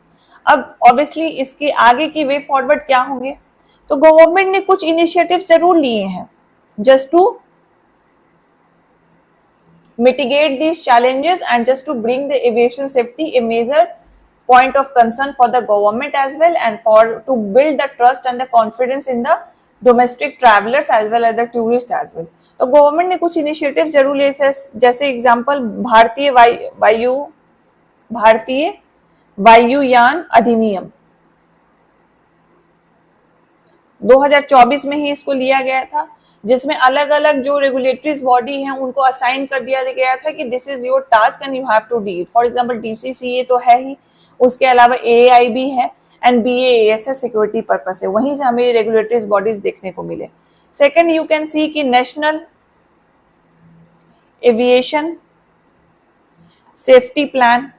A: अब obviously इसके आगे की वे फॉरवर्ड क्या होंगे, तो गवर्नमेंट ने कुछ इनिशिएटिव जरूर लिए हैं just to mitigate these challenges and just to bring the aviation safety a major point of concern for the government as well, and for to build the trust and the confidence in the domestic travellers as well as the tourist as well. तो government ने कुछ initiative जरूर लिए, जैसे example भारतीय वायुयान अधिनियम 2024 में ही इसको लिया गया था, जिसमें अलग अलग जो रेगुलेटरीज बॉडी हैं उनको असाइन कर दिया गया था कि this is your task and you have to deal. For example DCCA तो है ही, उसके अलावा AAI भी है एंड BAAS है, सिक्योरिटी पर्पस है, वहीं से हमें रेगुलेटरी बॉडीज देखने को मिले। सेकंड यू कैन सी कि नेशनल एविएशन सेफ्टी प्लान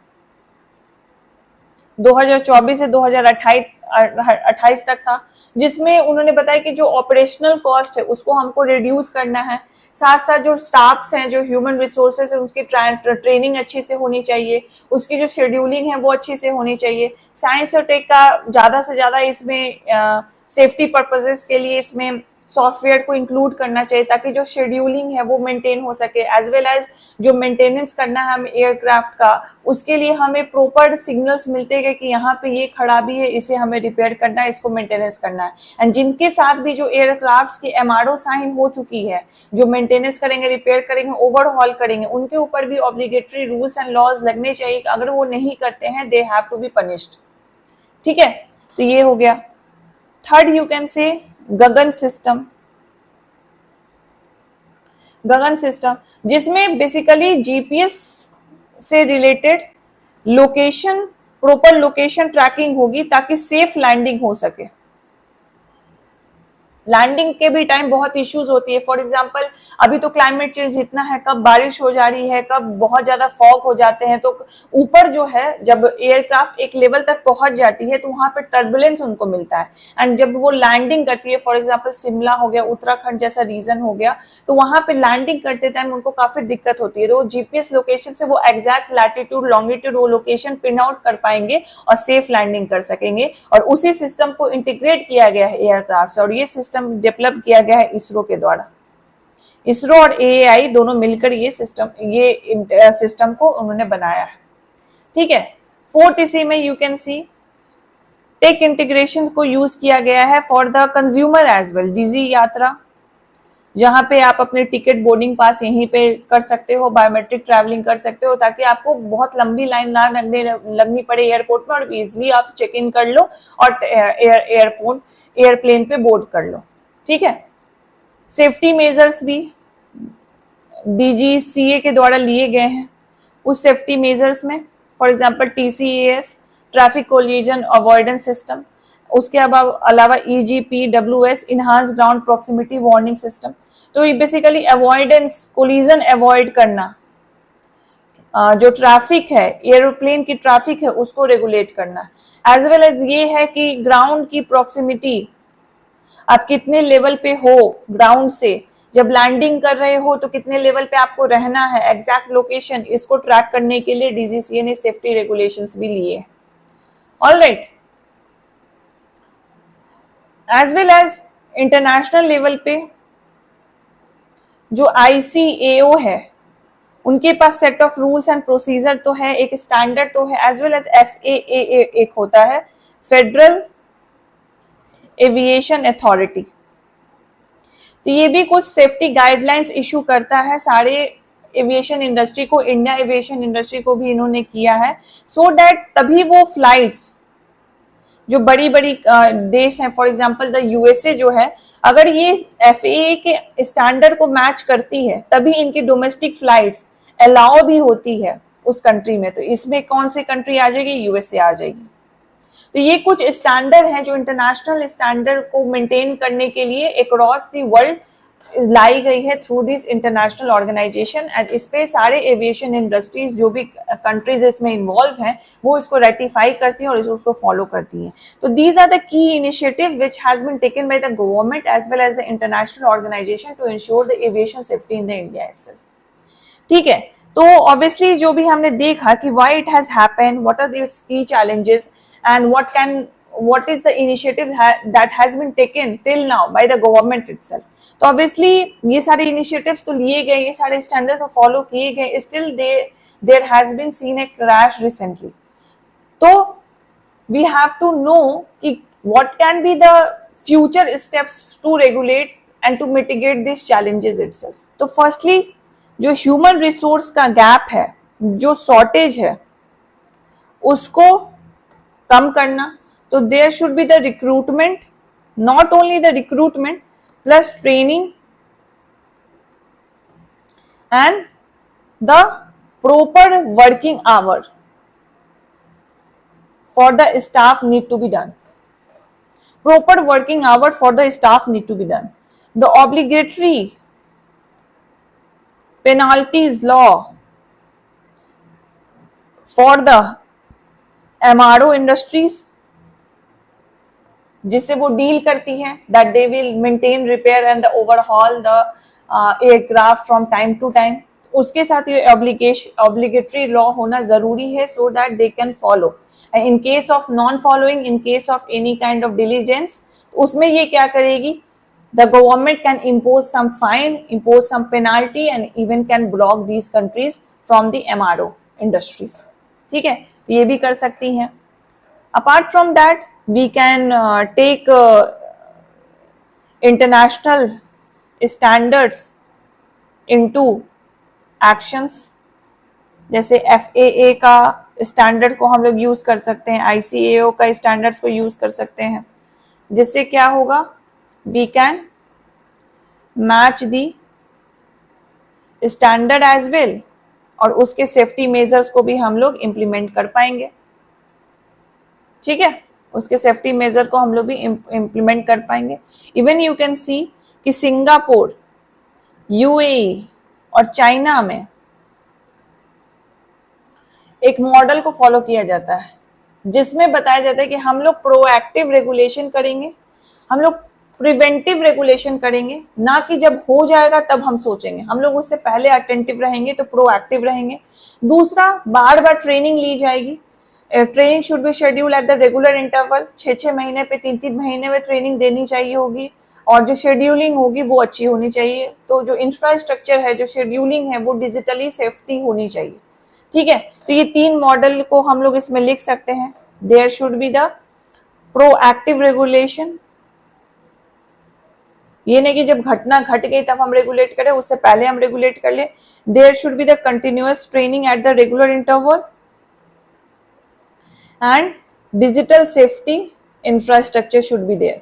A: 2024 से 2028 तक था, जिसमें उन्होंने बताया कि जो ऑपरेशनल कॉस्ट है उसको हमको रिड्यूस करना है, साथ साथ जो स्टाफ्स हैं, जो ह्यूमन रिसोर्सेज है, उसकी ट्रेनिंग अच्छी से होनी चाहिए, उसकी जो शेड्यूलिंग है वो अच्छी से होनी चाहिए। साइंस और टेक का ज़्यादा से ज़्यादा इसमें सेफ्टी पर्पसेस के लिए इसमें सॉफ्टवेयर को इंक्लूड करना चाहिए, ताकि जो शेड्यूलिंग है वो मेंटेन हो सके, एज वेल एज जो मेंटेनेंस करना है हमें एयरक्राफ्ट का, उसके लिए हमें प्रॉपर सिग्नल्स मिलते गए कि यहाँ पे ये खराबी है, इसे हमें रिपेयर करना है, इसको मेंटेनेंस करना है। एंड जिनके साथ भी जो एयरक्राफ्ट की MRO साइन हो चुकी है, जो मेंटेनेंस करेंगे, रिपेयर करेंगे, ओवरहॉल करेंगे, उनके ऊपर भी ऑब्लिगेटरी रूल्स एंड लॉज लगने चाहिए, अगर वो नहीं करते हैं they have to be punished. ठीक है, तो ये हो गया। थर्ड यू कैन से गगन सिस्टम, जिसमें बेसिकली GPS से related location, proper location tracking होगी ताकि सेफ लैंडिंग हो सके। लैंडिंग के भी टाइम बहुत इश्यूज होती है। फॉर एग्जांपल अभी तो क्लाइमेट चेंज इतना है, कब बारिश हो जा रही है, कब बहुत ज्यादा फॉग हो जाते हैं, तो ऊपर जो है जब एयरक्राफ्ट एक लेवल तक पहुंच जाती है तो वहां पर टर्बुलेंस उनको मिलता है, एंड जब वो लैंडिंग करती है, फॉर एग्जाम्पल शिमला हो गया, उत्तराखंड जैसा रीजन हो गया, तो वहां पे लैंडिंग करते टाइम उनको काफी दिक्कत होती है। तो GPS लोकेशन से वो एग्जैक्ट लैटिट्यूड लॉन्गिट्यूड वो लोकेशन पिन आउट कर पाएंगे और सेफ लैंडिंग कर सकेंगे, और उसी सिस्टम को इंटीग्रेट किया गया है एयरक्राफ्ट से, और ये सिस्टम डेवलप किया गया है इसरो के द्वारा। इसरो और AAI दोनों मिलकर ये सिस्टम को उन्होंने बनाया है। ठीक है, फोर्थ इसी में you can see tech integration को यूज किया गया है for the consumer as well. DigiYatra, जहां पे आप अपने टिकट बोर्डिंग पास यहीं पे कर सकते हो, बायोमेट्रिक ट्रैवलिंग कर सकते हो, ताकि आपको बहुत लंबी लाइन ना लगनी पड़े एयरपोर्ट में, और इजिली आप चेक इन कर लो और एयरप्लेन पे बोर्ड कर लो। ठीक है, सेफ्टी मेजर्स भी DGCA के द्वारा लिए गए हैं। उस सेफ्टी मेजर्स में for example TCAS traffic collision avoidance system, उसके अलावा EGPWS enhance ground proximity warning system. तो ये बेसिकली अवॉइडेंस, कोलिजन अवॉइड करना, जो ट्रैफिक है, एरोप्लेन की ट्रैफिक है, उसको रेगुलेट करना, एज वेल एज ये है कि ग्राउंड की प्रॉक्सिमिटी, आप कितने लेवल पे हो ग्राउंड से, जब लैंडिंग कर रहे हो तो कितने लेवल पे आपको रहना है, एग्जैक्ट लोकेशन, इसको ट्रैक करने के लिए डीजीसीए ने सेफ्टी रेगुलेशंस भी लिए। Alright, as well as international level पे जो ICAO है उनके पास set of rules and procedure तो है, एक स्टैंडर्ड तो है, एज वेल एज FAA एक होता है, फेडरल एविएशन अथॉरिटी। तो ये भी कुछ सेफ्टी गाइडलाइंस इशू करता है सारे एविएशन इंडस्ट्री को, इंडिया एविएशन इंडस्ट्री को भी इन्होंने किया है, सो दैट तभी वो फ्लाइट्स जो बड़ी बड़ी देश हैं, फॉर एग्जांपल द USA जो है, अगर ये FAA के स्टैंडर्ड को मैच करती है तभी इनकी डोमेस्टिक फ्लाइट्स अलाउ भी होती है उस कंट्री में। तो इसमें कौन सी कंट्री आ जाएगी, USA आ जाएगी। तो ये कुछ स्टैंडर्ड हैं जो इंटरनेशनल स्टैंडर्ड को मेंटेन करने के लिए अक्रॉस द वर्ल्ड लाई गई है through this international organisation, and इस पे सारे एविएशन इंडस्ट्रीज जो भी कंट्रीज इसमें इन्वॉल्व हैं वो इसको रेटिफाई करती हैं और इसको फॉलो करती हैं। तो these are the key initiative which has been taken by the government as well as the international organisation to ensure the aviation safety in the India itself. ठीक है, तो ऑब्वियसली जो भी हमने देखा कि why it has happened, what are its key challenges and what is the initiative that has been taken till now by the government itself. तो obviously ये सारे initiatives तो लिए गए, ये सारे standards तो follow किए गए, still there has been seen a crash recently. तो we have to know कि what can be the future steps to regulate and to mitigate these challenges itself. तो firstly जो human resource का gap है, जो shortage है, उसको कम करना। तो there should be the recruitment, not only the recruitment plus training and the proper working hour for the staff need to be done. Proper working hour for the staff need to be done. The obligatory penalties law for the MRO industries जिससे वो deal करती हैं, that they will maintain, repair and the overhaul the aircraft from time to time, उसके साथ ये obligatory law होना जरूरी है so that they can follow. In case of non following, in case of any kind of diligence, उसमें ये क्या करेगी, the government can impose some fine, impose some penalty and even can block these countries from the MRO industries. ठीक है, तो ये भी कर सकती हैं। Apart from that, we can take international standards into actions, जैसे FAA का स्टैंडर्ड को हम लोग यूज कर सकते हैं, ICAO का स्टैंडर्ड्स को यूज कर सकते हैं, जिससे क्या होगा, we can match the standard as well, और उसके सेफ्टी मेजर्स को भी हम लोग इम्प्लीमेंट कर पाएंगे। ठीक है, उसके सेफ्टी मेजर को हम लोग भी इम्प्लीमेंट कर पाएंगे। इवन यू कैन सी कि सिंगापुर, UAE और चाइना में एक मॉडल को फॉलो किया जाता है जिसमें बताया जाता है कि हम लोग प्रोएक्टिव रेगुलेशन करेंगे, हम लोग प्रिवेंटिव रेगुलेशन करेंगे, ना कि जब हो जाएगा तब हम सोचेंगे, हम लोग उससे पहले अटेंटिव रहेंगे, तो प्रोएक्टिव रहेंगे। दूसरा, बार बार ट्रेनिंग ली जाएगी, training should be schedule eight the regular interval, 6-6 महीने पे, 3-3 महीने में ट्रेनिंग देनी चाहिए होगी, और जो शेड्यूलिंग होगी वो अच्छी होनी चाहिए। तो जो इंफ्रास्ट्रक्चर है, जो शेड्यूलिंग है, वो डिजिटली सेफ्टी होनी चाहिए। ठीक है, तो ये 3 मॉडल को हम लोग इसमें लिख सकते हैं। There should be the proactive regulation, ये नहीं कि जब घटना घट गई तब हम रेगुलेट करें, उससे पहले हम रेगुलेट कर ले। There should be the continuous training at the regular interval and digital safety infrastructure should be there.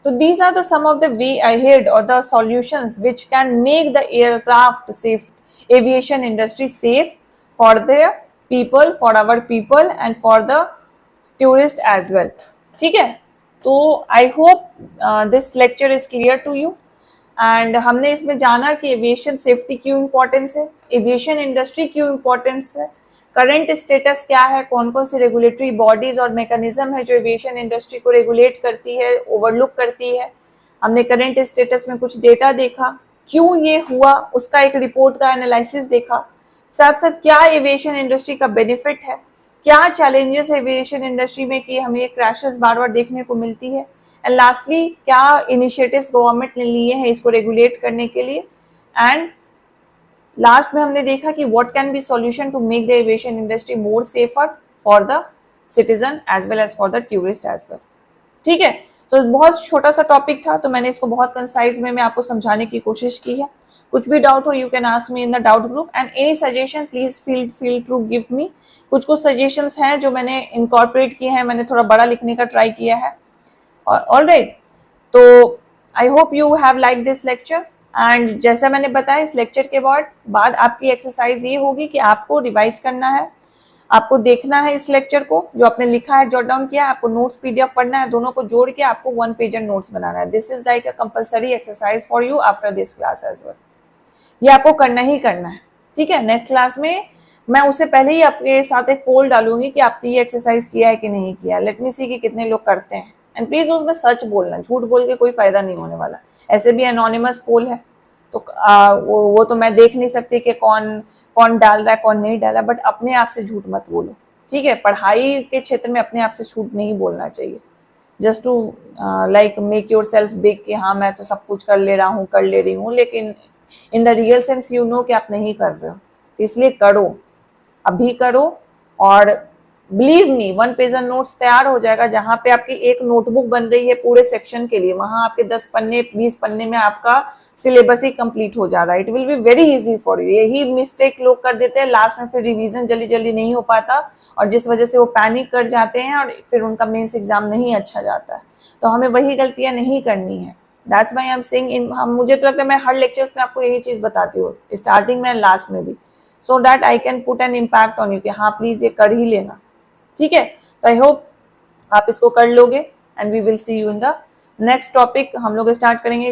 A: So these are the some of the way ahead or the solutions which can make the aircraft safe, aviation industry safe for the people, for our people and for the tourist as well. ठीक है, तो I hope this lecture is clear to you. And हमने इसमें जाना कि aviation safety क्यों importance है, aviation industry क्यों इम्पोर्टेंस है, करंट स्टेटस क्या है, कौन कौन सी रेगुलेटरी बॉडीज और मैकेनिज्म है जो एविएशन इंडस्ट्री को रेगुलेट करती है, ओवरलुक करती है। हमने करंट स्टेटस में कुछ डेटा देखा, क्यों ये हुआ उसका एक रिपोर्ट का एनालिसिस देखा, साथ साथ क्या एविएशन इंडस्ट्री का बेनिफिट है, क्या चैलेंजेस एविएशन इंडस्ट्री में कि हमें क्रैशेस बार बार देखने को मिलती है, एंड लास्टली क्या इनिशिएटिव्स गवर्नमेंट ने लिए हैं इसको रेगुलेट करने के लिए, एंड लास्ट में हमने देखा कि what can be solution to make the aviation industry more safer for the citizen as well as for the tourist as well. ठीक है, तो बहुत छोटा सा टॉपिक था, तो मैंने इसको बहुत कंसाइज में मैं आपको समझाने की कोशिश की है। कुछ भी डाउट हो you can ask me in the doubt group, and any suggestion please feel to give me. कुछ सजेशंस हैं जो मैंने इनकॉर्पोरेट किए हैं, मैंने थोड़ा बड़ा लिखने का ट्राई किया है। ऑलराइट, तो I hope you have like this lecture, and जैसा मैंने बताया इस लेक्चर के बाद आपकी एक्सरसाइज ये होगी कि आपको रिवाइज करना है, आपको देखना है इस लेक्चर को जो आपने लिखा है, जॉट डाउन किया है, आपको नोट्स पीडीएफ पढ़ना है, दोनों को जोड़ के आपको 1 पेजर नोट्स बनाना है। This is like a compulsory exercise for you after this class as well. ये आपको करना ही करना है, ठीक है। नेक्स्ट क्लास में मैं उससे पहले ही आपके साथ एक पोल डालूंगी कि आपने ये एक्सरसाइज किया है कि नहीं किया। लेट मी सी कि कितने लोग करते हैं, एंड प्लीज उसमें सच बोलना, झूठ बोल के कोई फायदा नहीं होने वाला। ऐसे भी एनोनिमस पोल है, तो वो तो मैं देख नहीं सकती कि कौन डाल रहा है कौन नहीं डाल रहा है, बट अपने आप से झूठ मत बोलो, ठीक है। पढ़ाई के क्षेत्र में अपने आप से झूठ नहीं बोलना चाहिए, just to like make yourself big कि हाँ मैं तो सब कुछ कर ले रहा हूँ, कर ले रही हूँ, लेकिन in the real sense you know कि आप नहीं कर रहे हो। इसलिए करो, अभी करो, और बिलीव मी 1 पेजर नोट्स तैयार हो जाएगा, जहां पे आपकी एक नोटबुक बन रही है पूरे सेक्शन के लिए, वहां आपके 10 पन्ने 20 पन्ने में आपका सिलेबस ही कंप्लीट हो जा रहा है। It will be very easy for you. यही मिस्टेक लोग कर देते हैं, लास्ट में फिर रिवीजन जल्दी जल्दी नहीं हो पाता, और जिस वजह से वो पैनिक कर जाते हैं और फिर उनका मेंस एग्जाम नहीं अच्छा जाता है। तो हमें वही गलतियां नहीं करनी है। That's why I am saying मुझे तो लगता है मैं हर लेक्चर्स में आपको यही चीज बताती हूँ, स्टार्टिंग में लास्ट में भी, so that I can put an impact on you कि हाँ प्लीज ये कर ही लेना, ठीक है। तो आई होप आप इसको कर लोगे, and we will see you in the next topic. हम लोग स्टार्ट करेंगे,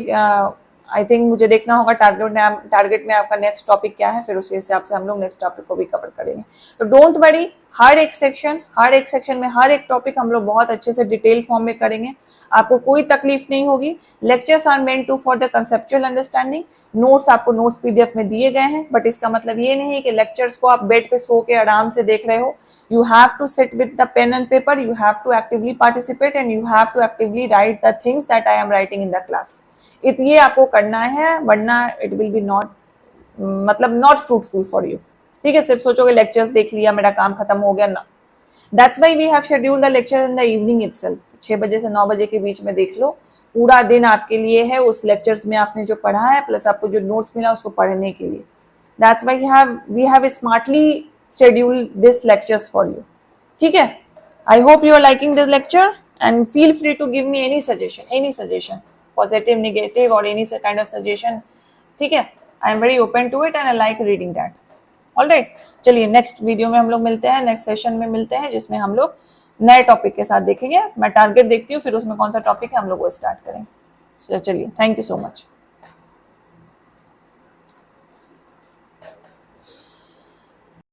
A: आई थिंक मुझे देखना होगा टारगेट में आपका नेक्स्ट टॉपिक क्या है, फिर उसके हिसाब से हम लोग नेक्स्ट टॉपिक को भी कवर करेंगे। तो डोंट वरी, हर एक सेक्शन में हर एक टॉपिक हम लोग बहुत अच्छे से डिटेल फॉर्म में करेंगे, आपको कोई तकलीफ नहीं होगी। Lectures are meant to for the conceptual understanding. Notes आपको नोट्स पीडीएफ में दिए गए हैं, बट इसका मतलब ये नहीं कि लेक्चर्स को आप बेड पे सो के आराम से देख रहे हो। You have to sit with the pen and paper, you have to actively participate, and you have to actively write the things that I am writing in the class. ये आपको करना है, वरना it will be not fruitful for you, ठीक है। सिर्फ सोचोगे lectures देख लिया मेरा काम खत्म हो गया ना। That's why we have scheduled the lecture in the evening itself. 6 बजे से 9 बजे के बीच में देख लो, पूरा दिन आपके लिए है, उस लेक्चर्स में आपने जो पढ़ा है प्लस आपको जो नोट्स मिला उसको पढ़ने के लिए। That's why we have smartly schedule this lectures for you, ठीक है। I hope you are liking this lecture, and feel free to give me any suggestion, positive, negative, or any kind of suggestion, ठीक है। I am very open to it and I like reading that. Alright, चलिए next video में हम लोग मिलते हैं, next session में मिलते हैं, जिसमें हम लोग नए टॉपिक के साथ देखेंगे। मैं टारगेट देखती हूँ, फिर उसमें कौन सा टॉपिक है हम लोग वो स्टार्ट करेंगे। चलिए, थैंक यू सो मच।